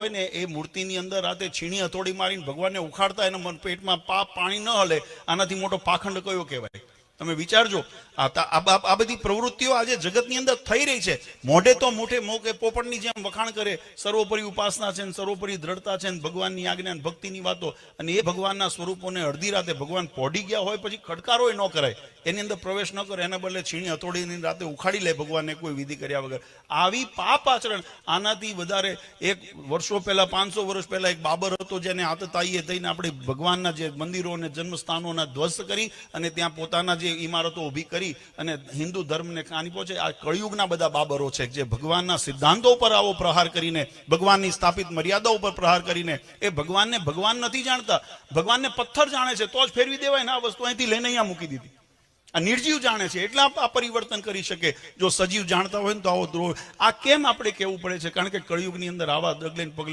ને એ મૂર્તિની અંદર રાતે છીણી હથોડી મારીને ભગવાનને ઉખાડતા એના મન પેટમાં પાણી ન હલે, આનાથી મોટો પાખંડ કયો કહેવાય? તમે વિચારજો. આ બધી પ્રવૃત્તિઓ આજે જગતની અંદર થઈ રહી છે. મોઢે તો મોકે પોપટની જેમ વખાણ કરે, સર્વોપરી ઉપાસના છે ને સર્વોપરી દ્રઢતા છે ને ભગવાનની આજ્ઞા ભક્તિની વાતો, અને એ ભગવાનના સ્વરૂપોને અડધી રાતે ભગવાન પોઢી ગયા હોય પછી ખડકારોય ન કરાય, એની અંદર પ્રવેશ ન કરે, એના બદલે છીણી હથોડીની રાતે ઉખાડી લે ભગવાનને કોઈ વિધિ કર્યા વગર. આવી પાપ આચરણ. આનાથી વધારે એક વર્ષો પહેલા, 500 વર્ષ પહેલા એક બાબર હતો જેને આતતાઈએ થઈને આપણે ભગવાનના જે મંદિરો અને જન્મસ્થાનોના ધ્વસ્ત કરી અને ત્યાં પોતાના જે ઇમારતો ઊભી કરી અને હિન્દુ ધર્મને હાનિ પહોંચે. આ કળિયુગના બધા બાબરો છે જે ભગવાનના સિદ્ધાંતો પર આવો પ્રહાર કરીને, ભગવાનની સ્થાપિત મર્યાદાઓ પર પ્રહાર કરીને એ ભગવાનને ભગવાન નથી જાણતા, ભગવાનને પથ્થર જાણે છે. તો જ ફેરવી દેવાય ને આ વસ્તુ અહીંથી લઈને અહીંયા મૂકી દીધી. આ નિર્જીવ જાણે છે એટલે આ પરિવર્તન કરી શકે. જો સજીવ જાણતા હોય ને તો આવો દ્રોહ. આ કેમ આપણે કહેવું પડે છે? કારણ કે કળિયુગની અંદર આવા ડગલે પગલે